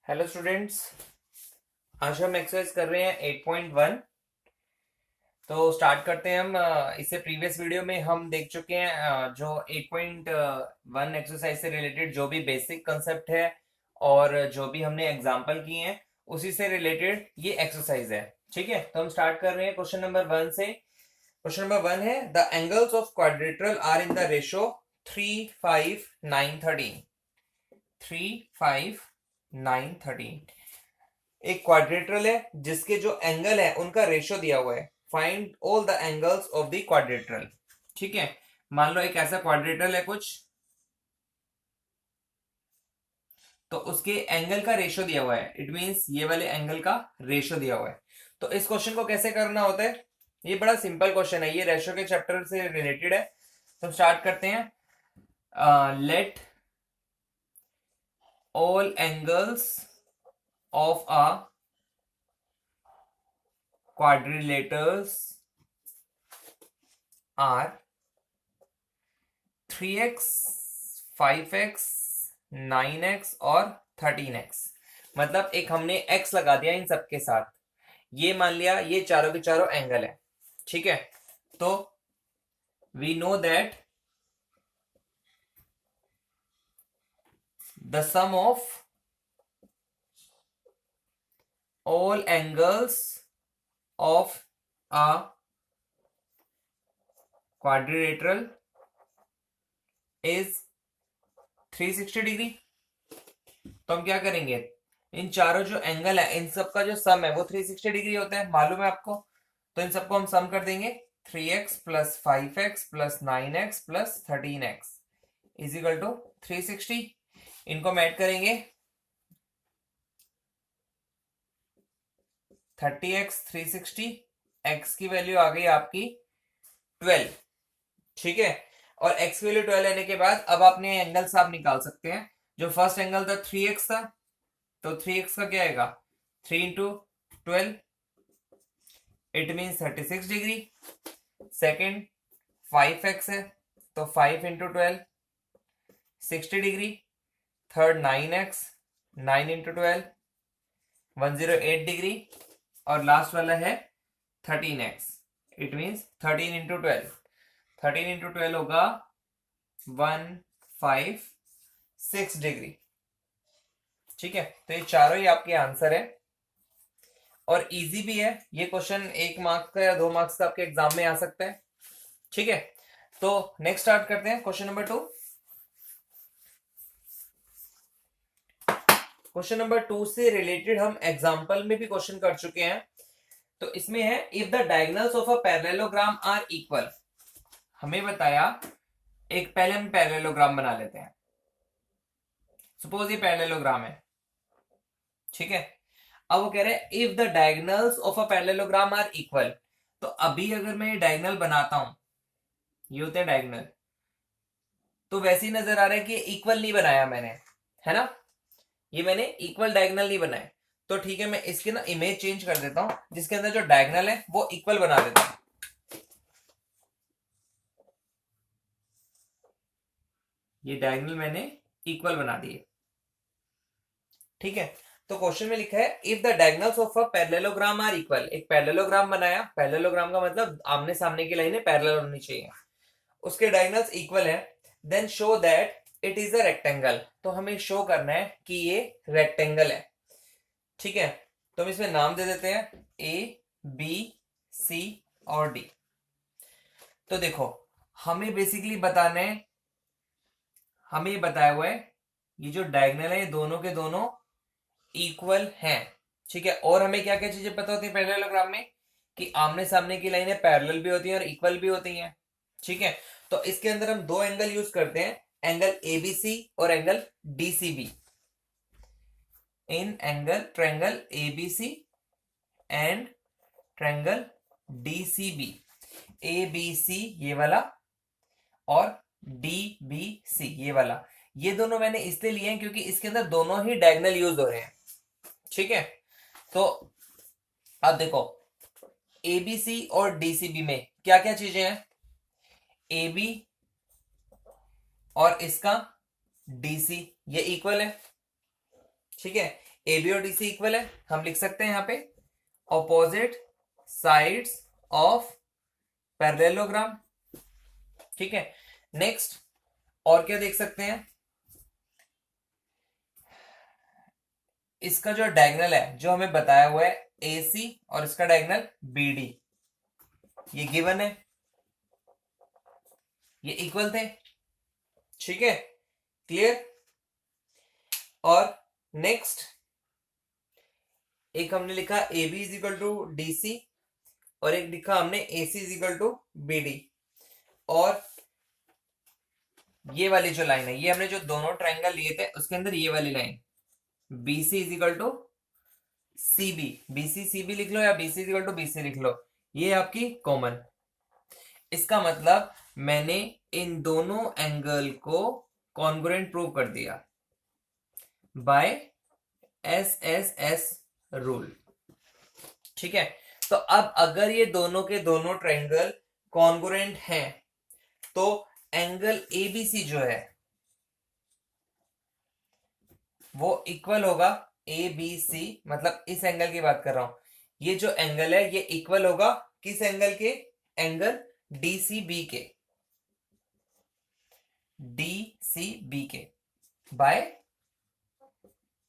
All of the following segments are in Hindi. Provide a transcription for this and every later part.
Hello students. आज हम एक्सरसाइज कर रहे हैं 8.1। तो स्टार्ट करते हैं हम। इससे प्रीवियस वीडियो में हम देख चुके हैं जो 8.1 एक्सरसाइज से रिलेटेड जो भी बेसिक कंसेप्ट है और जो भी हमने एग्जांपल किए हैं उसी से रिलेटेड ये एक्सरसाइज है। ठीक है, तो हम स्टार्ट कर रहे हैं क्वेश्चन नंबर 1 से। क्वेश्चन नंबर 1 है the angles of quadrilateral are in the ratio 3, 5, 9, 13। 3, 5, 9, 13 एक क्वाड्रेटरल है जिसके जो एंगल है उनका रेशियो दिया हुआ है। Find all the angles of the quadrilateral. ठीक है, मान लो एक ऐसा क्वाड्रेटरल है कुछ, तो उसके एंगल का रेशियो दिया हुआ है। इट मींस ये वाले एंगल का रेशियो दिया हुआ है। तो इस क्वेश्चन को कैसे करना होता है, ये बड़ा सिंपल क्वेश्चन है, ये रेशियो के चैप्टर से रिलेटेड है। तो स्टार्ट करते हैं। Let all angles of a quadrilaters are 3x, 5x, 9x और 13x। मतलब एक हमने x लगा दिया इन सबके साथ, ये मान लिया ये चारों के चारों एंगल है। ठीक है, तो we know that the sum of all angles of a quadrilateral is 360 degree. तो हम क्या करेंगे, इन चारों जो एंगल है इन सब का जो सम है वो 360 डिग्री होता है, मालूम है आपको। तो इन सबको हम सम कर देंगे। 3x plus 5x plus 9x plus 13x is equal to 360। इनको हम ऐड करेंगे। 30x 360, x की वैल्यू आ गई आपकी 12। ठीक है, और x की वैल्यू 12 लेने के बाद अब आपने एंगल्स आप निकाल सकते हैं। जो फर्स्ट एंगल था 3x था, तो 3x का क्या आएगा, 3 into 12, it mean 36 degree. Second 5x है, तो 5 into 12 60 degree. Third 9x, 9 into 12 108 degree. और लास्ट वाला है 13x, it means 13 into 12। 13 into 12 होगा 156 डिग्री। ठीक है, तो ये चारों ही आपके आंसर है और इजी भी है। ये क्वेश्चन 1 मार्क्स का या 2 मार्क्स का आपके एग्जाम में आ सकता है। ठीक है, तो नेक्स्ट स्टार्ट करते हैं क्वेश्चन नंबर 2। क्वेश्चन नंबर 2 से रिलेटेड हम एग्जांपल में भी क्वेश्चन कर चुके हैं। तो इसमें है if the diagonals of a parallelogram are equal. हमें बताया, एक पहले हम पैरेललोग्राम बना लेते हैं। सपोज ये पैरेललोग्राम है। ठीक है, अब वो कह रहे हैं if the diagonals of a parallelogram are equal. तो अभी अगर मैं डायगोनल बनाता हूं, ये होते हैं डायगोनल, तो वैसे ही नजर आ रहा है कि इक्वल नहीं बनाया मैंने, है ना। ये मैंने इक्वल डायगोनल नहीं बनाए। तो ठीक है, मैं इसकी ना इमेज चेंज कर देता हूं, जिसके अंदर जो डायगोनल है वो इक्वल बना देता हूं। ये डायगोनल मैंने इक्वल बना दिए। ठीक है, तो क्वेश्चन में लिखा है if the diagonals of a parallelogram are equal. एक पैरेललोग्राम बनाया, पैरेललोग्राम का मतलब आमने सामने की लाइनें पैरेलल होनी चाहिए, उसके डायगोनल्स इक्वल है। Then show that it is a rectangle. तो हमें शो करना है कि ये रेक्टेंगल है। ठीक है, तो हम इसमें नाम दे देते हैं ए, बी, सी और डी। तो देखो, हमें बेसिकली बताना है, हमें ये बताया हुआ है ये जो डायगोनल है ये दोनों के दोनों इक्वल हैं। ठीक है, और हमें क्या क्या चीजें पता होती है पैरेललोग्राम में, कि आमने सामने की लाइनें पैरेलल भी होती हैं और इक्वल भी होती हैं। ठीक है, तो इसके अंदर हम दो एंगल यूज करते हैं, एंगल एबीसी और एंगल डीसीबी। इन angle triangle ABC and triangle DCB. A B C ये वाला और डी बी सी ये वाला, ये दोनों मैंने इसलिए लिए हैं क्योंकि इसके अंदर दोनों ही डायगोनल यूज हो रहे हैं। ठीक है, तो अब देखो एबीसी और डीसीबी में क्या क्या चीजें हैं। ए बी और इसका डीसी ये इक्वल है। ठीक है, ए बी और डी सी इक्वल है, हम लिख सकते हैं यहाँ पे ऑपोजिट साइड्स ऑफ पैरेललोग्राम। ठीक है, नेक्स्ट और क्या देख सकते हैं, इसका जो डायगोनल है जो हमें बताया हुआ है ए सी और इसका डायगोनल बी डी, ये गिवन है, ये इक्वल थे। ठीक है, क्लियर। और नेक्स्ट एक हमने लिखा A B is equal to D C और एक लिखा हमने A C is equal to B D, और ये वाली जो लाइन है, ये हमने जो दोनों ट्राइंगल लिए थे उसके अंदर ये वाली line B C is equal to C B, B C C B लिख लो या B C is equal to B C लिख लो, ये आपकी कॉमन। इसका मतलब मैंने इन दोनों एंगल को कॉन्ग्रुएंट प्रूव कर दिया by S S S rule. ठीक है, तो अब अगर ये दोनों के दोनों ट्रायंगल कॉन्ग्रुएंट हैं तो एंगल एबीसी जो है वो इक्वल होगा ए बी सी, मतलब इस एंगल की बात कर रहा हूं, ये जो एंगल है ये इक्वल होगा किस एंगल के, एंगल डीसीबी के, डीसीबी के बाय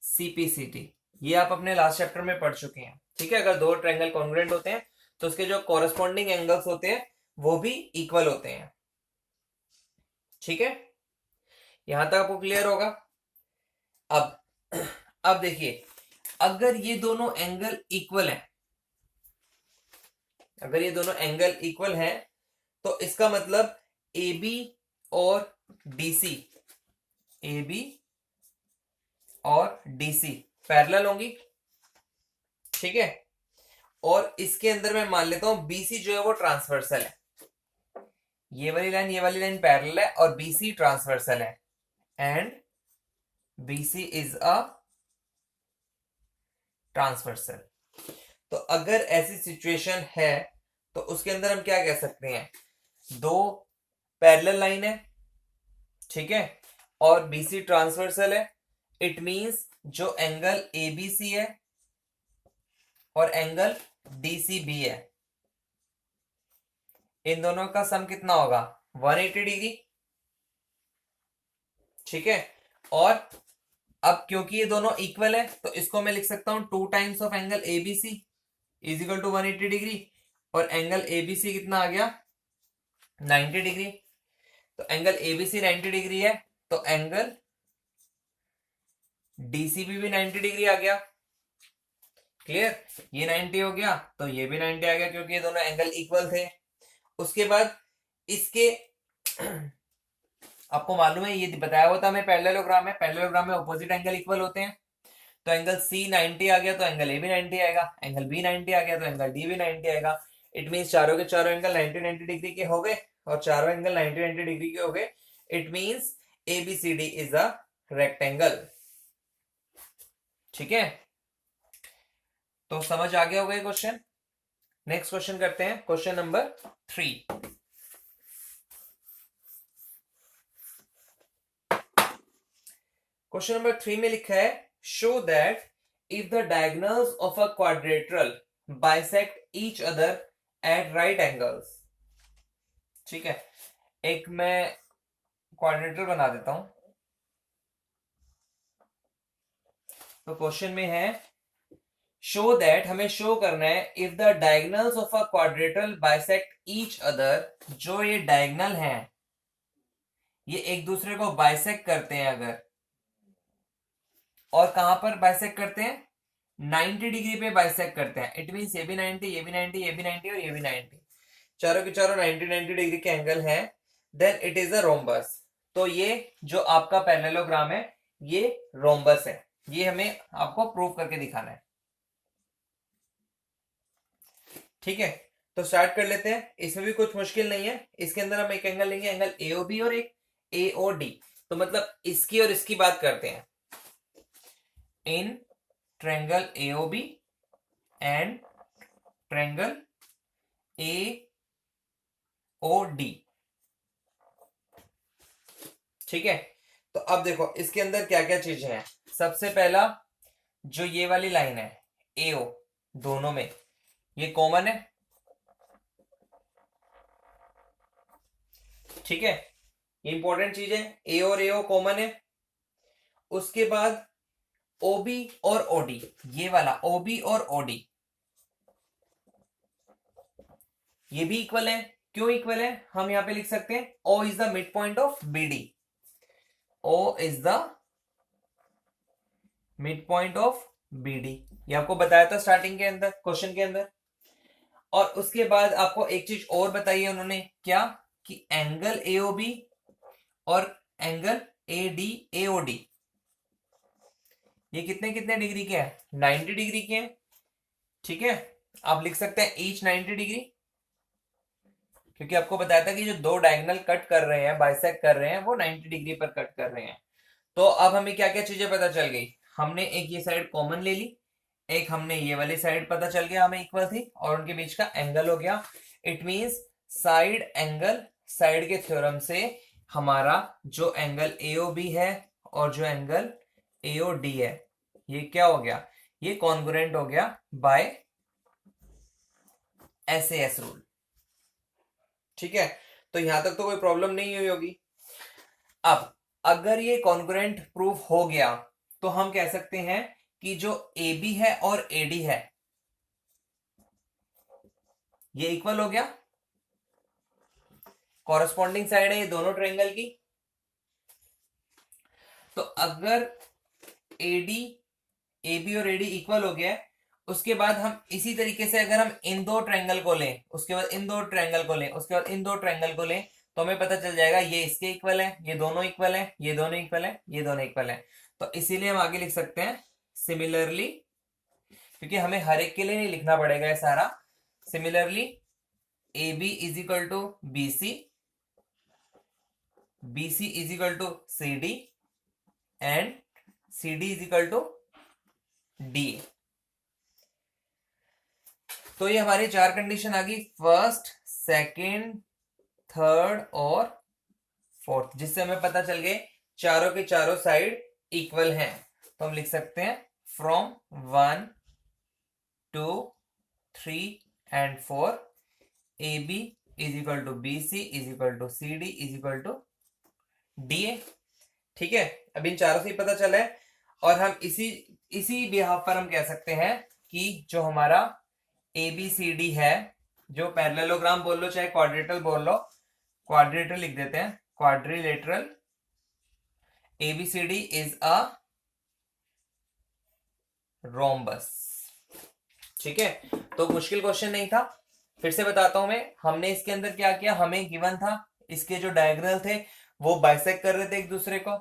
सीपीसीटी। ये आप अपने लास्ट चैप्टर में पढ़ चुके हैं। ठीक है, अगर दो ट्रायंगल कॉन्ग्रुएंट होते हैं तो उसके जो कॉरेस्पॉन्डिंग एंगल्स होते हैं वो भी इक्वल होते हैं। ठीक है, यहां तक आपको क्लियर होगा। अब देखिए, अगर ये दोनों एंगल इक्वल हैं, अगर ये दोनों एंगल इक्वल हैं तो इसका मतलब ए बी और डीसी, ए बी और डीसी पैरेलल होंगी। ठीक है, और इसके अंदर मैं मान लेता हूं बीसी जो है वो ट्रांसवर्सल है, ये वाली लाइन पैरेलल है और बीसी ट्रांसवर्सल है, and BC is a transversal. तो अगर ऐसी सिचुएशन है तो उसके अंदर हम क्या कह सकते हैं, दो पैरेलल लाइन है, ठीक है, और बीसी ट्रांसवर्सल है, इट मींस जो एंगल एबीसी है और एंगल डीसीबी है, इन दोनों का सम कितना होगा, 180 डिग्री। ठीक है, और अब क्योंकि ये दोनों इक्वल है तो इसको मैं लिख सकता हूं 2 times of angle ABC is equal to 180 degree, और एंगल एबीसी कितना आ गया, 90 डिग्री। तो एंगल एबीसी 90 डिग्री है तो एंगल डीसीबी भी 90 डिग्री आ गया। क्लियर, ये 90 हो गया तो ये भी 90 आ गया क्योंकि ये दोनों एंगल इक्वल थे। उसके बाद इसके आपको मालूम है, ये बताया हुआ था हमें पैरेललोग्राम है, पैरेललोग्राम में ऑपोजिट एंगल इक्वल होते हैं, तो एंगल सी 90 आ गया तो एंगल ए भी 90 आएगा, एंगल बी 90 आ गया तो एंगल डी भी 90 आएगा। इट मींस चारों के चारों एंगल 90 डिग्री के हो गए और चारों एंगल 90 डिग्री के हो गए। It means ABCD is a rectangle. ठीक है, तो समझ आ गया होगा ये क्वेश्चन। नेक्स्ट क्वेश्चन करते हैं, क्वेश्चन नंबर 3। क्वेश्चन नंबर 3 में लिखा है show that if the diagonals of a quadrilateral bisect each other at right angles. ठीक है, एक मैं क्वाड्रेट्रल बना देता हूं। तो क्वेश्चन में है शो दैट, हमें शो करना है if the diagonals of a quadrilateral bisect each other, जो ये डायगोनल हैं ये एक दूसरे को बाइसेक्ट करते हैं अगर, और कहां पर बाइसेक्ट करते हैं, 90 डिग्री पे बाइसेक्ट करते हैं। इट मींस ये भी 90, ये भी 90, ये भी 90 और ये भी 90, चारों के चारों 90 डिग्री के एंगल हैं, then it is a rhombus. तो ये जो आपका पैरेललोग्राम है ये रोम्बस है, ये हमें आपको प्रूव करके दिखाना है। ठीक है, तो स्टार्ट कर लेते हैं, इसमें भी कुछ मुश्किल नहीं है। इसके अंदर हम एक एंगल लेंगे, एंगल एओबी और एक एओडी, तो मतलब इसकी और इसकी बात करते हैं, in triangle AOB and triangle AOD. ठीक है, तो अब देखो इसके अंदर क्या क्या चीजें हैं। सबसे पहला जो ये वाली लाइन है AO, दोनों में ये कॉमन है, ठीक है, ये इंपॉर्टेंट चीज है, ए और AO कॉमन है। उसके बाद OB और OD, ये वाला OB और OD ये भी इक्वल है। क्यों इक्वल है, हम यहां पे लिख सकते हैं O is the mid point of BD, O is the mid point of BD, ये आपको बताया था स्टार्टिंग के अंदर, क्वेश्चन के अंदर। और उसके बाद आपको एक चीज और बताई है उन्होंने, क्या, कि एंगल AOB और एंगल AD AOD ये कितने कितने डिग्री के हैं, 90 डिग्री के हैं, ठीक है। आप लिख सकते हैं ईच 90 डिग्री, क्योंकि आपको बताया था कि जो दो डायगोनल कट कर रहे हैं, बाइसेक्ट कर रहे हैं, वो 90 डिग्री पर कट कर रहे हैं। तो अब हमें क्या क्या चीजें पता चल गई, हमने एक ये साइड कॉमन ले ली, एक हमने ये वाली साइड पता चल गया हमें इक्वल थी, और उनके बीच का एंगल हो गया। It means side angle, side के थ्योरम से हमारा जो एंगल AOB है और जो एंगल AOD है, ये क्या हो गया, ये कॉन्ग्रुएंट हो गया बाय SAS रूल, ठीक है। तो यहां तक तो कोई प्रॉब्लम नहीं हुई होगी। अब अगर ये कॉन्ग्रुएंट प्रूफ हो गया तो हम कह सकते हैं कि जो AB है और AD है ये इक्वल हो गया, कॉरेस्पॉन्डिंग साइड है ये दोनों ट्रायंगल की। तो अगर AB और AD इक्वल हो गया है, उसके बाद हम इसी तरीके से अगर हम इन दो ट्रायंगल को लें, उसके बाद इन दो ट्रायंगल को लें, उसके बाद इन दो ट्रायंगल को लें, तो हमें पता चल जाएगा ये इसके इक्वल है, ये दोनों इक्वल है, ये दोनों इक्वल है, ये दोनों इक्वल है। तो इसीलिए हम आगे लिख सकते हैं सिमिलरली, क्योंकि हमें हर एक के लिए नहीं लिखना पड़ेगा ये सारा। Similarly AB is equal to BC, BC is equal to CD and CD is equal to DA। तो ये हमारी चार कंडीशन आ गई, फर्स्ट, सेकंड, थर्ड और फोर्थ, जिससे हमें पता चल गए चारों के चारों साइड इक्वल हैं। तो हम लिख सकते हैं from 1 2 3 and 4 AB is equal to BC is equal to CD is equal to DA, ठीक है। अब इन चारों से ही पता चला है, और हम इसी इसी बिहाफ पर हम कह सकते हैं कि जो हमारा ABCD है, जो पैरेललोग्राम बोल लो चाहे क्वाड्रेटल बोल लो, क्वाड्रेटल लिख देते हैं, quadrilateral ABCD is a rhombus, ठीक है। तो मुश्किल क्वेश्चन नहीं था, फिर से बताता हूं मैं, हमने इसके अंदर क्या किया, हमें गिवन था इसके जो डायगोनल थे वो बाइसेक्ट कर रहे थे एक दूसरे को,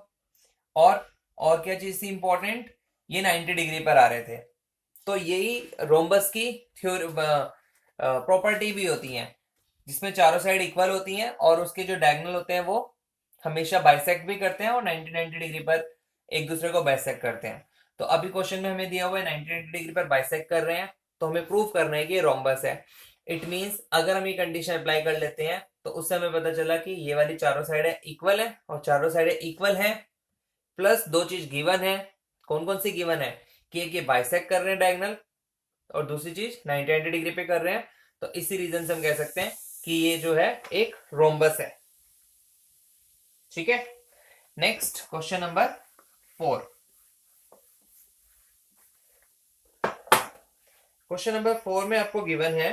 और क्या चीज थी इंपॉर्टेंट, ये 90 डिग्री पर आ रहे थे। तो यही रोम्बस की थ्योरी प्रॉपर्टी भी होती है, जिसमें चारों साइड इक्वल होती हैं और उसके जो डायगोनल होते हैं वो हमेशा बाइसेक्ट भी करते हैं और 90 डिग्री पर एक दूसरे को बाइसेक्ट करते हैं। तो अभी क्वेश्चन में हमें दिया हुआ है 90 डिग्री पर बाइसेक्ट कर रहे हैं, तो हमें प्रूव करना है कि ये रोम्बस है। इट मींस अगर हम ये कंडीशन अप्लाई कर लेते हैं तो उससे हमें पता चला कि ये वाली चारों साइड इक्वल है, और चारों साइड इक्वल है, प्लस दो चीज गिवन है। कौन कौन सी गिवन है, कि एक ये बाइसेक्ट कर रहे हैं डायगोनल, और दूसरी चीज 90 डिग्री पे कर रहे हैं। तो इसी रीजन से हम कह सकते हैं कि ये जो है एक रोम्बस है, ठीक है। Next question number 4। Question number 4 में आपको गिवन है,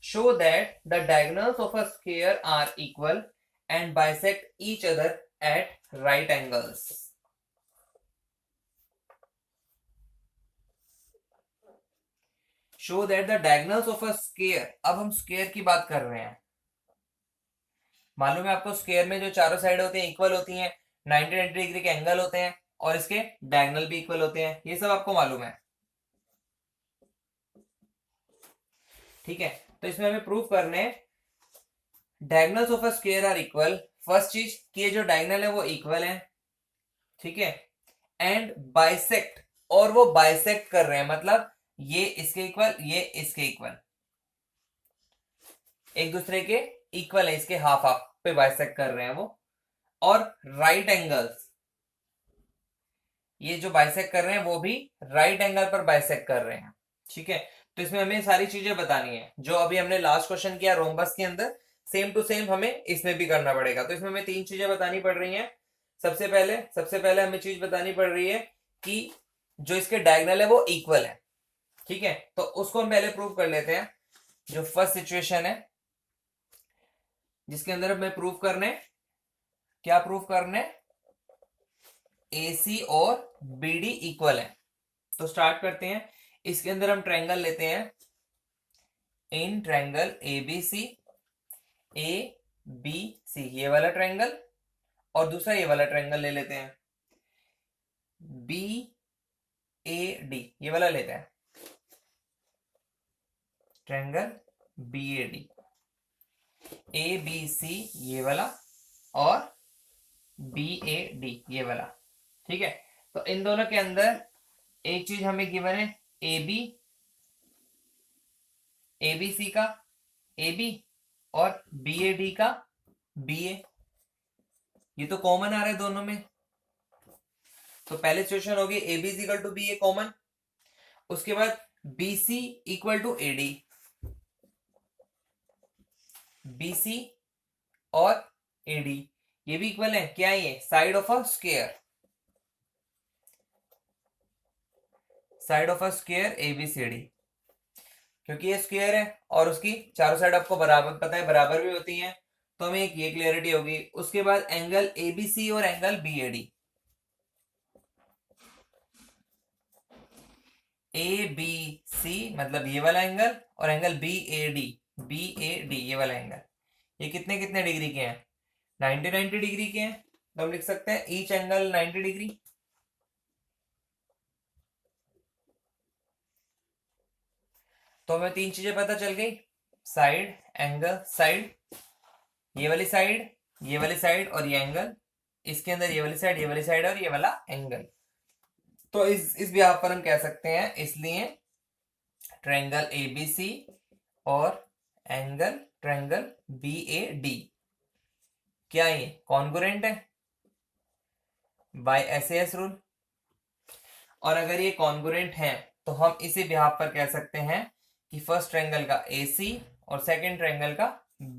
show that the diagonals of a square are equal and bisect each other at right angles. Show that the diagonals of a square, अब हम स्क्वायर की बात कर रहे हैं। मालूम है आपको स्क्वायर में जो चारों साइड होती हैं इक्वल होती हैं, 90 डिग्री के एंगल होते हैं, और इसके डायगोनल भी इक्वल होते हैं, ये सब आपको मालूम है, ठीक है। तो इसमें हमें प्रूफ करने diagonals of a square are equal, first चीज कि ये जो डायगोनल है वो इक्वल है, ठीक है, एंड बाइसेक्ट, और वो बाइसेक्ट कर रहे हैं, मतलब ये इसके इक्वल, ये इसके इक्वल, एक दूसरे के इक्वल है, इसके हाफ हाफ पे बाइसेक्ट कर रहे हैं वो, और राइट एंगल्स, ये जो बाइसेक्ट कर रहे हैं वो भी राइट एंगल पर बाइसेक्ट कर रहे हैं। ठीक है, तो इसमें हमें सारी चीजें बतानी है जो अभी हमने लास्ट क्वेश्चन किया रोम्बस के अंदर, सेम टू सेम हमें इसमें भी करना पड़ेगा। तो इसमें हमें तीन चीजें बतानी पड़ रही हैं। सबसे पहले हमें चीज बतानी पड़ रही है कि जो इसके डायगोनल है वो इक्वल है। ठीक है, तो उसको हम पहले प्रूव कर लेते हैं। जो फर्स्ट सिचुएशन है जिसके अंदर हमें प्रूव करने, क्या प्रूव करने, AC और BD इक्वल है। तो स्टार्ट करते हैं। इसके अंदर हम ट्रायंगल लेते हैं, इन ट्रायंगल ABC, ABC ये वाला ट्रायंगल, और दूसरा ये वाला ट्रायंगल ले लेते हैं, BAD ये वाला लेते हैं, ट्रायंगल BAD, ABC ये वाला और BAD ये वाला। ठीक है, तो इन दोनों के अंदर एक चीज हमें गिवन है, ABC का AB और BAD का BA, ये तो कॉमन आ रहा है दोनों में। तो पहले सिचुएशन होगी AB is equal to BA common, उसके बाद BC equal to AD, BC और AD ये भी इक्वल है, क्या है ये, side of a square, side of a square ABCD, क्योंकि ये स्क्वायर है और उसकी चारों साइड आपको बराबर पता है, बराबर भी होती हैं, तो हमें एक ये क्लियरिटी होगी। उसके बाद एंगल ABC और एंगल BAD, ABC मतलब ये वाला एंगल और एंगल BAD ये वाला एंगल, ये कितने कितने डिग्री के हैं, 90 डिग्री के हैं। तो हम लिख सकते हैं ईच एंगल 90 डिग्री। तो हमें तीन चीजें पता चल गई, साइड, एंगल, साइड, ये वाली साइड, ये वाली साइड और ये एंगल, इसके अंदर ये वाली साइड, ये वाली साइड और ये वाला एंगल। तो इस बिहाफ पर हम कह सकते हैं, इसलिए ट्रायंगल ABC और एंगल ट्रायंगल BAD क्या ये कॉन्ग्रुएंट है बाय SAS रूल। और अगर ये कॉन्ग्रुएंट है तो हम इसी बिहाफ पर कह सकते हैं कि फर्स्ट ट्रायंगल का AC और सेकंड ट्रायंगल का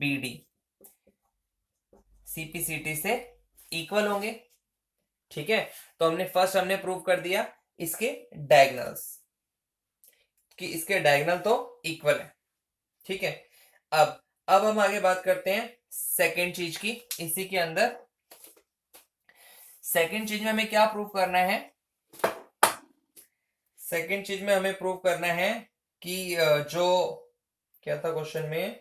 BD CPCT से इक्वल होंगे। ठीक है, तो हमने प्रूव कर दिया इसके डायगोनल्स, कि इसके डायगोनल तो इक्वल है। ठीक है, अब हम आगे बात करते हैं सेकंड चीज की। इसी के अंदर सेकंड चीज में हमें क्या प्रूव करना है, सेकंड चीज में हमें प्रूव करना है कि जो क्या था क्वेश्चन में,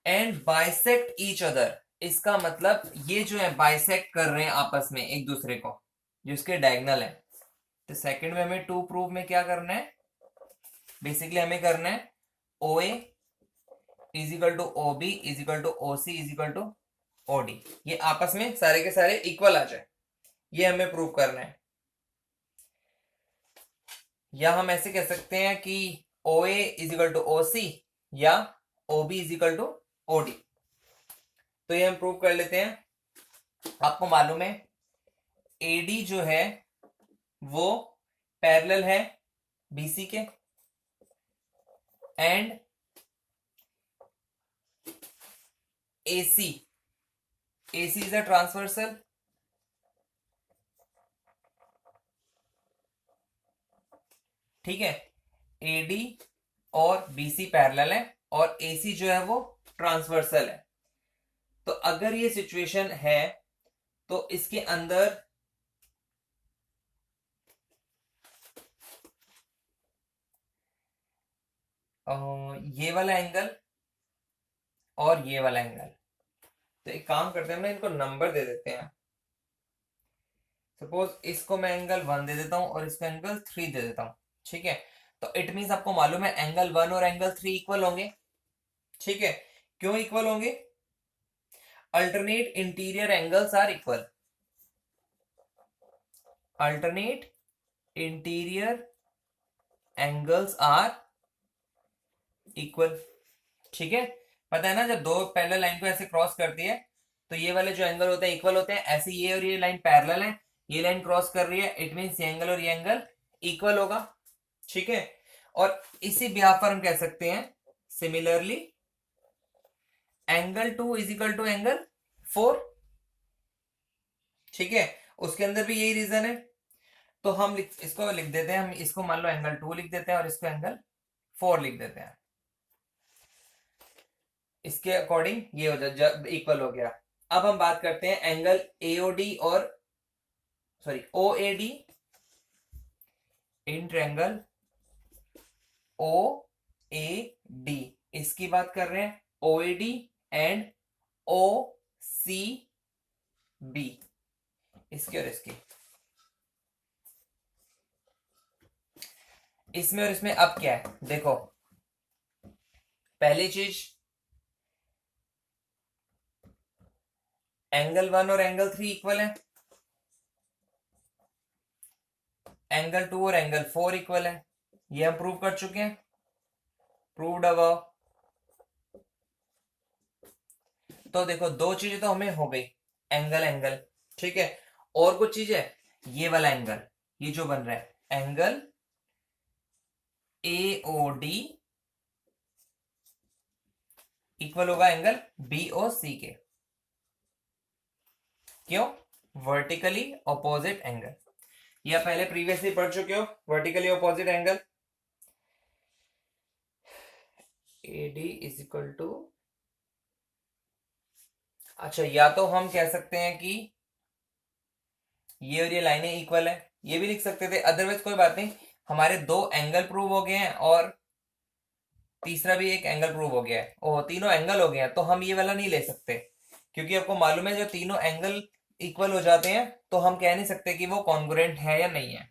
एंड बाइसेक्ट ईच अदर, इसका मतलब ये जो है बाइसेक्ट कर रहे हैं आपस में एक दूसरे को, जो इसके डायगोनल है। तो सेकंड में हमें टू प्रूव में क्या करना है, बेसिकली हमें करना है OA is equal to OB is equal to OC is equal to OD, ये आपस में सारे के सारे इक्वल आ जाए, ये हमें प्रूव करना है। या हम ऐसे कह सकते हैं कि OA is equal to OC या OB is equal to OD। तो ये हम प्रूव कर लेते हैं। आपको मालूम है AD जो है वो पैरेलल है BC के, and AC is a transversal, ठीक है, AD और BC पैरेलल है और AC जो है वो ट्रांसवर्सल है। तो अगर ये सिचुएशन है तो इसके अंदर ये वाला एंगल और ये वाला एंगल, तो एक काम करते हैं ना, इनको नंबर दे देते हैं। सपोज इसको मैं एंगल 1 दे देता हूं और इसको एंगल 3 दे देता हूं। ठीक है, तो इट मींस आपको मालूम है एंगल 1 और एंगल 3 इक्वल होंगे। ठीक है, क्यों इक्वल होंगे, alternate interior angles are equal, alternate interior angles are equal. ठीक है, पता है ना, जब दो पैरेलल लाइन को ऐसे क्रॉस करती है तो ये वाले जो एंगल होते हैं इक्वल होते हैं। ऐसे ये और ये लाइन पैरेलल है, ये लाइन क्रॉस कर रही है, इट मींस ये एंगल और ये एंगल इक्वल होगा। ठीक है, और इसी बिहाफ पर हम कह सकते हैं similarly angle 2 is equal to angle 4। ठीक है, उसके अंदर भी यही रीजन है। तो हम इसको लिख देते हैं, हम इसको मान लो एंगल 2 लिख देते हैं और इसको एंगल 4 लिख देते हैं। इसके अकॉर्डिंग ये हो जाए इक्वल हो गया। अब हम बात करते हैं एंगल एओडी और sorry OAD in triangle O A D, इसकी बात कर रहे हैं ओएडी एंड ओ सी बी, इसकी और इसकी, इसमें और इसमें अब क्या है देखो। पहली चीज एंगल 1 और एंगल 3 इक्वल है, एंगल 2 और एंगल 4 इक्वल है, ये हम प्रूव कर चुके हैं, प्रूव्ड अबव। तो देखो दो चीजें तो हमें हो गई, एंगल एंगल। ठीक है, और कुछ चीज है, ये वाला एंगल, ये जो बन रहा है एंगल एओडी इक्वल होगा एंगल बीओसी के। क्यों? वर्टिकली ऑपोजिट एंगल, या पहले प्रीवियसली पढ़ चुके हो vertically opposite angle. AD is equal to, अच्छा या तो हम कह सकते हैं कि ये और ये लाइनें इक्वल है, ये भी लिख सकते थे, अदरवाइज कोई बात नहीं। हमारे दो एंगल प्रूव हो गए हैं और तीसरा भी एक एंगल प्रूव हो गया है, ओ तीनों एंगल हो गए हैं, तो हम ये वाला नहीं ले सकते, क्योंकि आपको मालूम है जो तीनों एंगल इक्वल हो जाते हैं तो हम कह नहीं सकते कि वो कॉन्ग्रुएंट है या नहीं है।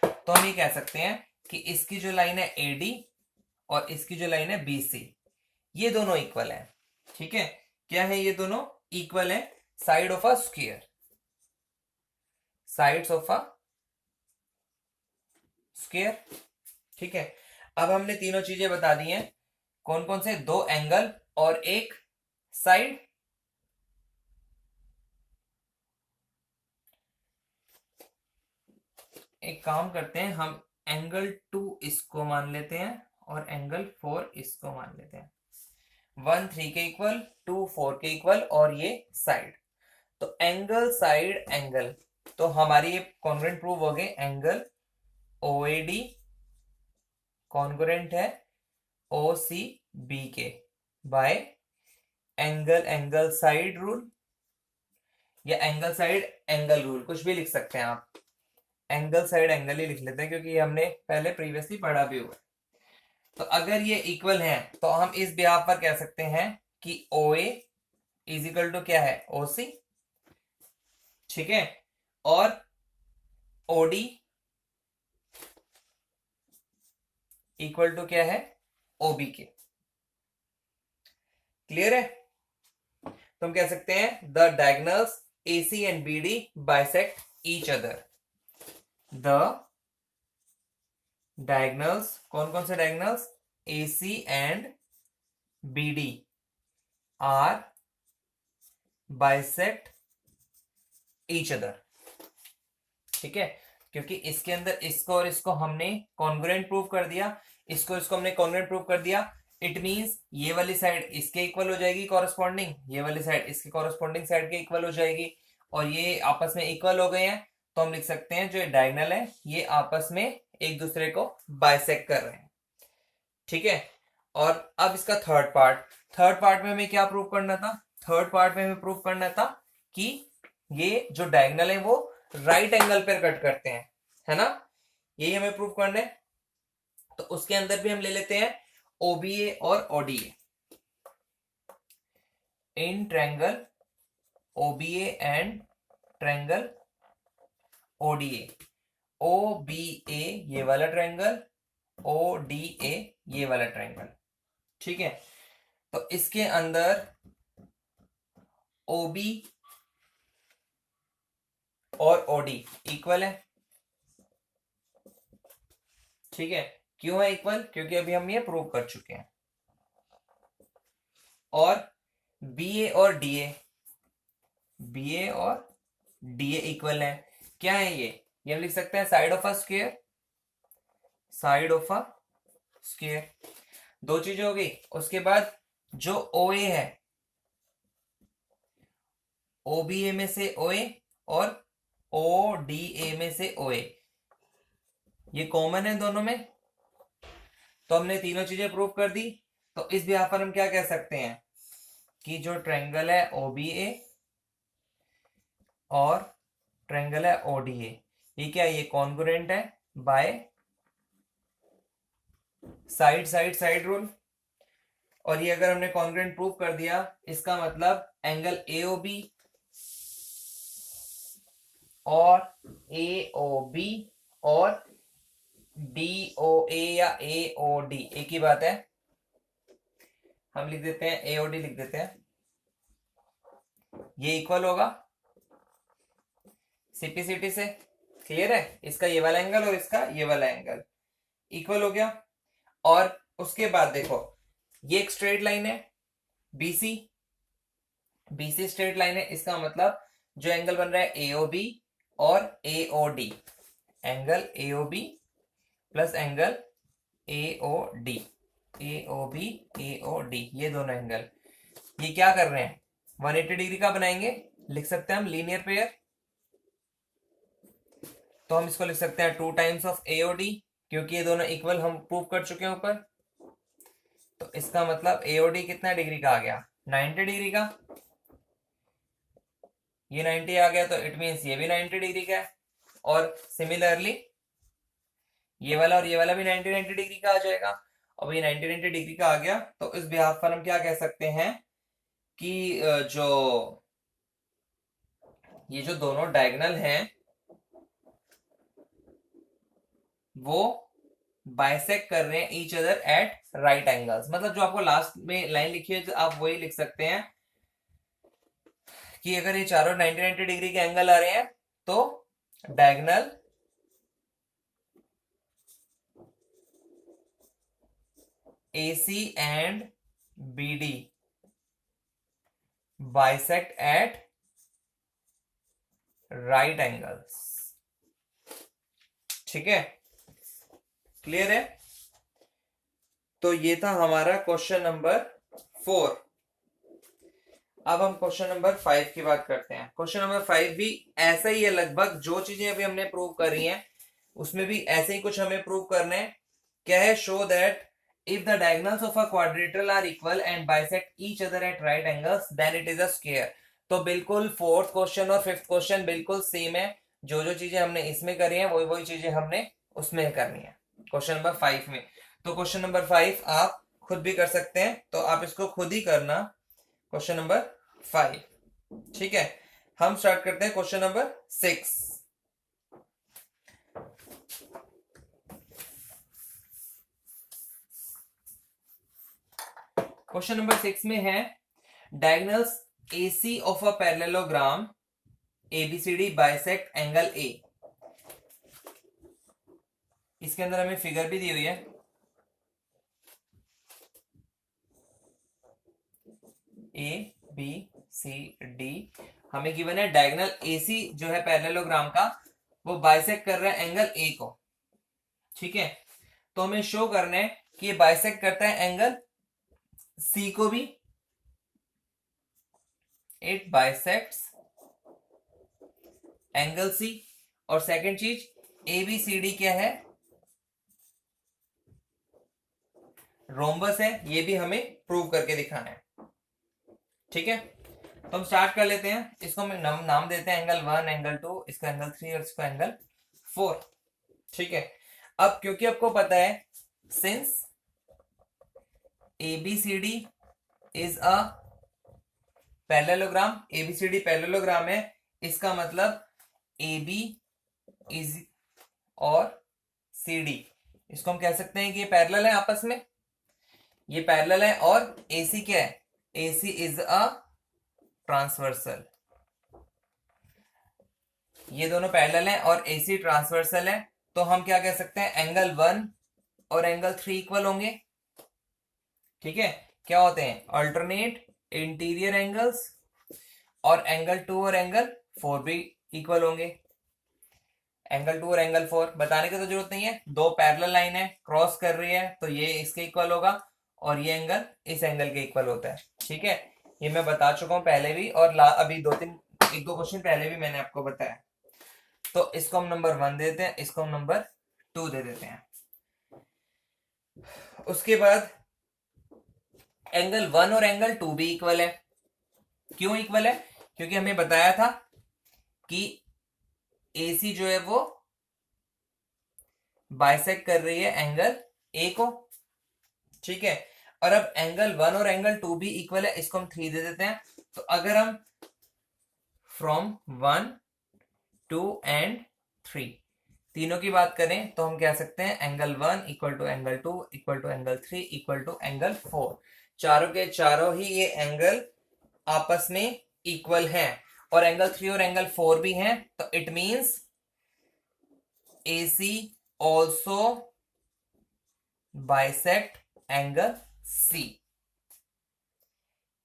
तो हम ये कह सकते हैं कि इसकी जो लाइन है एडी और इसकी जो लाइन है बीसी, ये दोनों इक्वल है। ठीक है, क्या है ये दोनों इक्वल है, side of a square, sides of a square. ठीक है, अब हमने तीनों चीजें बता दी हैं, कौन कौन से, दो एंगल और एक साइड। एक काम करते हैं, हम एंगल 2 इसको मान लेते हैं और एंगल 4 इसको मान लेते हैं। 1 3 के इक्वल, 2 4 के इक्वल, और ये साइड। तो एंगल साइड एंगल, तो हमारी ये कॉन्ग्रुएंट प्रूव हो गए, एंगल ओएडी कॉन्ग्रुएंट है ओसीबी के bye angle angle side rule, या एंगल साइड एंगल रूल, कुछ भी लिख सकते हैं आप। एंगल साइड एंगल ही लिख लेते हैं क्योंकि हमने पहले प्रीवियसली पढ़ा भी हुआ है। तो अगर ये इक्वल है तो हम इस बिहाफ पर कह सकते हैं कि ओ ए इज इक्वल टू क्या है, ओ सी। ठीक है, और ओडी इक्वल टू क्या है, ओबी के। क्लियर है? तो हम कह सकते हैं the diagonals AC and BD bisect each other. The diagonals, कौन कौन से diagonals, AC and BD are bisect each other. ठीक है, क्योंकि इसके अंदर इसको और इसको हमने कॉन्ग्रुएंट प्रूव कर दिया, इसको इसको हमने कॉन्ग्रुएंट प्रूव कर दिया। इट मींस ये वाली साइड इसके इक्वल हो जाएगी कॉरेस्पॉन्डिंग, ये वाली साइड इसके कॉरेस्पॉन्डिंग साइड के इक्वल हो जाएगी, और ये आपस में इक्वल हो गए हैं। तो हम लिख सकते हैं जो डायगोनल है ये आपस में एक दूसरे को बाइसेक्ट कर रहे हैं। ठीक है, और अब इसका थर्ड पार्ट में हमें क्या प्रूव करना था, थर्ड पार्ट में हमें प्रूव करना था कि ये जो डायगोनल है वो राइट एंगल पर कट करते हैं, है ना, यही हमें प्रूव करना है। तो उसके अंदर भी हम ले लेते हैं OBA और ODA in triangle OBA and triangle ODA। OBA ये वाला ट्रायंगल, ODA ये वाला ट्रायंगल। ठीक है, तो इसके अंदर OB और OD इक्वल है। ठीक है, क्यों है इक्वल, क्योंकि अभी हम ये प्रूव कर चुके हैं। और BA और DA बी ए और डी ए इक्वल है। क्या है ये हम लिख सकते हैं side of a square, side of a square. दो चीजें हो गई। उसके बाद जो ओ ए है, ओ बी ए में से ओ ए और ओ डी ए में से ओ ए, ये कॉमन है दोनों में। तो हमने तीनों चीजें प्रूव कर दी। तो इस बिहाफ पर हम क्या कह सकते हैं कि जो ट्रायंगल है ओ बी ए और ट्रायंगल है ओ डी ए, ये क्या है, ये कॉन्ग्रुएंट है by side side side rule. और ये अगर हमने कॉन्ग्रुएंट प्रूव कर दिया, इसका मतलब एंगल ए ओ बी और ए ओ बी और डी ओ ए या ए ओ डी एक ही बात है। हम लिख देते हैं ए ओ डी लिख देते हैं, ये इक्वल होगा सीपीसीटी से। क्लियर है, इसका ये वाला एंगल और इसका ये वाला एंगल इक्वल हो गया। और उसके बाद देखो, ये एक स्ट्रेट लाइन है बीसी, बीसी स्ट्रेट लाइन है। इसका मतलब जो एंगल बन रहा है एओबी और AOD, angle AOB plus angle AOD, AOB AOD, ये दोनों एंगल ये क्या कर रहे हैं, 180 डिग्री का बनाएंगे। लिख सकते हैं हम लीनियर पेयर। तो हम इसको लिख सकते हैं 2 टाइम्स ऑफ एओडी, क्योंकि ये दोनों इक्वल हम प्रूव कर चुके हैं ऊपर। तो इसका मतलब एओडी कितना डिग्री का आ गया, 90 डिग्री का। ये 90 आ गया तो इट मीन्स ये भी 90 डिग्री का है। और सिमिलरली ये वाला और ये वाला भी 90 डिग्री का आ जाएगा। अब ये 90 डिग्री का आ गया तो इस बिहाफ पर हम क्या कह सकते हैं कि जो ये जो दोनों डायगोनल हैं वो बाइसेक्ट कर रहे हैं each other at right angles. मतलब जो आपको लास्ट में लाइन लिखी है तो आप वही लिख सकते हैं कि अगर ये चारों 90 डिग्री के एंगल आ रहे हैं तो diagonal AC and BD bisect at right angles. ठीक है, क्लियर है। तो ये था हमारा क्वेश्चन नंबर 4। अब हम क्वेश्चन नंबर 5 की बात करते हैं। क्वेश्चन नंबर 5 भी ऐसा ही है लगभग, जो चीजें अभी हमने प्रूव करी हैं उसमें भी ऐसे ही कुछ हमें प्रूव करना है। क्या है, show that if the diagonals of a quadrilateral are equal and bisect each other at right angles then it is a square. तो बिल्कुल फोर्थ क्वेश्चन और फिफ्थ क्वेश्चन बिल्कुल सेम है। जो जो चीजें हमने इसमें करी हैं वही वही चीजें हमने उसमें करनी है क्वेश्चन नंबर 5 में। तो क्वेश्चन नंबर 5 आप खुद भी कर सकते हैं, तो आप इसको खुद ही करना क्वेश्चन नंबर 5। ठीक है, हम स्टार्ट करते हैं क्वेश्चन नंबर 6। क्वेश्चन नंबर 6 में है diagonals AC of a parallelogram ABCD bisect angle A। इसके अंदर हमें फिगर भी दी हुई है, ABCD हमें गिवन है। डायगोनल AC जो है पैरेललोग्राम का वो बाइसेक्ट कर रहा है एंगल A को। ठीक है, तो हमें शो करना है कि ये बाइसेक्ट करता है एंगल C को भी, इट बाइसेक्ट्स एंगल C। और सेकंड चीज ABCD क्या है, रोम्बस है, ये भी हमें प्रूव करके दिखाना है। ठीक है, तो हम स्टार्ट कर लेते हैं। इसको हम नाम देते हैं एंगल 1, एंगल 2, इसका एंगल 3 और इसका एंगल 4। ठीक है, अब क्योंकि आपको पता है since ABCD is a parallelogram, ABCD parallelogram है, इसका मतलब AB इज और CD, इसको हम कह सकते हैं कि ये पैरेलल है आपस में, ये पैरेलल है। और AC क्या है, AC इज अ ट्रांसवर्सल, ये दोनों पैरेलल हैं और AC ट्रांसवर्सल है। तो हम क्या कह सकते हैं, एंगल 1 और एंगल 3 इक्वल होंगे। ठीक है, क्या होते हैं, अल्टरनेट इंटीरियर एंगल्स और एंगल 2 और एंगल 4 भी इक्वल होंगे। एंगल 2 और एंगल 4 बताने की तो जरूरत नहीं है, दो पैरेलल लाइन है, क्रॉस कर रही है, तो ये इसके इक्वल होगा और ये एंगल इस एंगल के इक्वल होता है। ठीक है, ये मैं बता चुका हूं पहले भी, और अभी एक दो क्वेश्चन पहले भी मैंने आपको बताया। तो इसको हम नंबर 1 देते हैं, इसको हम नंबर 2 दे देते हैं। उसके बाद एंगल 1 और एंगल 2 भी इक्वल है। क्यों इक्वल है? क्योंकि हमें बताया था कि AC जो है वो बाइसेक्ट कर रही है एंगल A को। ठीक है, और अब एंगल 1 और एंगल 2 भी इक्वल है, इसको हम 3 दे देते हैं। तो अगर हम फ्रॉम 1 2 एंड 3 तीनों की बात करें तो हम कह सकते हैं angle 1 equal to angle 2 equal to angle 3 equal to angle 4। चारों के चारों ही ये एंगल आपस में इक्वल हैं, और एंगल 3 और एंगल 4 भी हैं, तो it means AC also bisect angle C।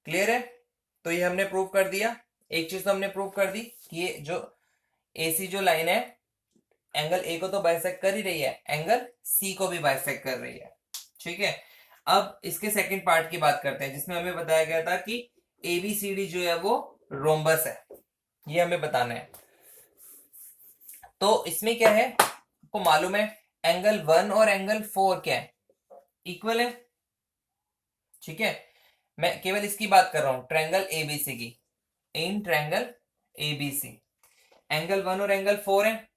Clear है? तो ये हमने प्रूव कर दिया। एक चीज तो हमने प्रूव कर दी कि ये जो AC जो लाइन है एंगल A को तो बाइसेक्ट कर ही रही है, एंगल C को भी बाइसेक्ट कर रही है। ठीक है, अब इसके सेकंड पार्ट की बात करते हैं, जिसमें हमें बताया गया था कि ABCD जो है वो रोम्बस है, ये हमें बताना है। तो इसमें क्या है, आपको मालूम है एंगल 1 और एंगल 4 क्या है, इक्वल है। ठीक है, मैं केवल इसकी बात कर रहा हूं, ट्रायंगल ABC की। इन ट्रायंगल ABC एंगल 1 और एंगल 4 है,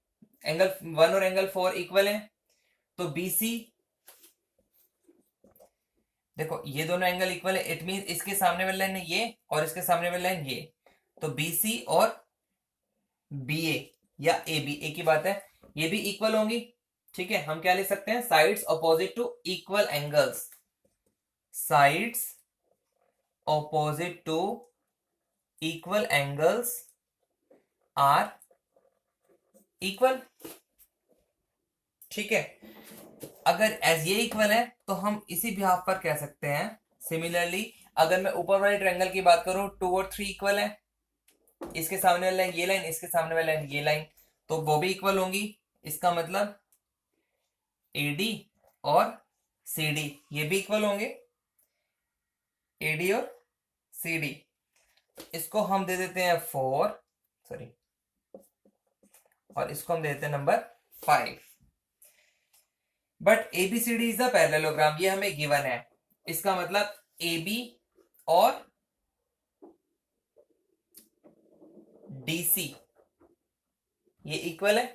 एंगल 1 और एंगल 4 इक्वल है, तो BC, देखो ये दोनों एंगल इक्वल है, इट मीन इसके सामने वाली लाइन ये और इसके सामने वाली लाइन ये, तो BC और BA या AB एक ही बात है, ये भी इक्वल होंगी। ठीक है, हम क्या लिख सकते हैं, sides opposite to equal angles, sides opposite to equal angles are equal। ठीक है, अगर एज ये इक्वल है तो हम इसी बिहाफ पर कह सकते हैं। सिमिलरली अगर मैं ऊपर वाले ट्रायंगल की बात करूं, 2 और 3 इक्वल है, इसके सामने वाला लाइन ये लाइन, इसके सामने वाला लाइन ये लाइन, तो वो भी इक्वल होंगी। इसका मतलब AD और CD ये भी इक्वल होंगे, AD और CD। इसको हम दे देते हैं 4, सॉरी, और इसको हम दे देते हैं number 5। But ABCD is the parallelogram, ये हमें गिवन है। इसका मतलब AB और DC ये इक्वल है,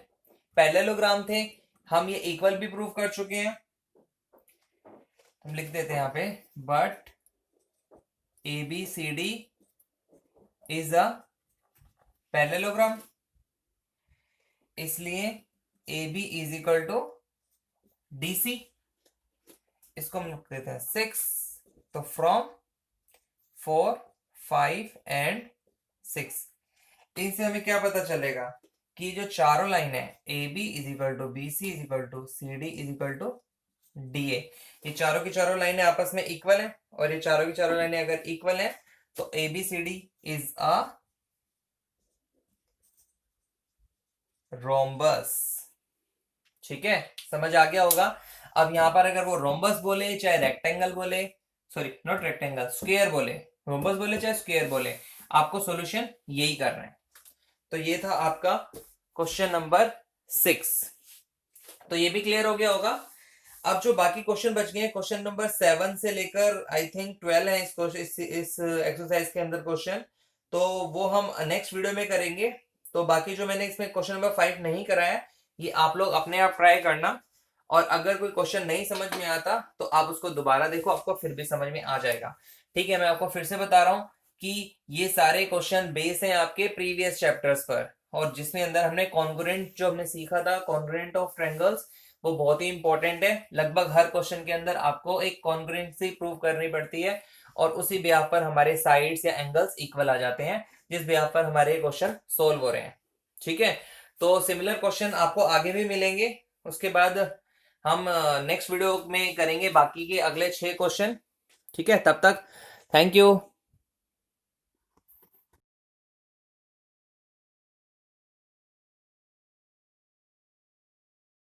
पैरेललोग्राम थे, हम ये इक्वल भी प्रूव कर चुके हैं। हम लिख देते हैं यहां पे, but ABCD is a parallelogram, इसलिए AB is equal to DC। इसको हम लिख देते हैं 6। तो फ्रॉम 4 5 एंड 6 इनसे हमें क्या पता चलेगा कि जो चारों लाइन है AB is equal to BC is equal to CD is equal to DA, ये चारों की चारों लाइनें आपस में इक्वल है, और ये चारों की चारों लाइनें अगर इक्वल है तो ABCD इज अ रोम्बस। ठीक है, समझ आ गया होगा। अब यहां पर अगर वो रोम्बस बोले चाहे रेक्टेंगल बोले, सॉरी नॉट रेक्टेंगल, स्क्वायर बोले, रोम्बस बोले चाहे स्क्वायर बोले, आपको सॉल्यूशन यही करना है। तो ये था आपका क्वेश्चन नंबर 6। तो ये भी क्लियर हो गया होगा। अब जो बाकी क्वेश्चन बच गए, क्वेश्चन नंबर 7 से लेकर आई थिंक 12 है इस एक्सरसाइज के अंदर क्वेश्चन, तो वो हम नेक्स्ट वीडियो में करेंगे। तो बाकी जो मैंने इसमें क्वेश्चन नंबर 5 नहीं कराया, ये आप लोग अपने आप ट्राई करना, और अगर कोई क्वेश्चन नहीं समझ में आता तो आप उसको दोबारा देखो, आपको फिर भी समझ में आ जाएगा। ठीक है, मैं आपको फिर से बता रहा हूं कि ये सारे क्वेश्चन बेस हैं आपके प्रीवियस चैप्टर्स पर, और जिसमें अंदर हमने कॉन्ग्रुएंट जो हमने सीखा था, कॉन्ग्रुएंट ऑफ ट्रायंगल्स, वो बहुत ही इंपॉर्टेंट है। लगभग हर क्वेश्चन के अंदर आपको एक कॉन्ग्रुएंसी प्रूव करनी पड़ती है, और उसी बेस पर हमारे साइड्स या एंगल्स इक्वल आ जाते हैं, जिस बेस पर हमारे क्वेश्चन सोल्व हो रहे हैं। ठीक है, तो सिमिलर क्वेश्चन आपको आगे भी मिलेंगे। उसके बाद हम नेक्स्ट वीडियो में करेंगे बाकी के अगले 6 क्वेश्चन। ठीक है, तब तक थैंक यू।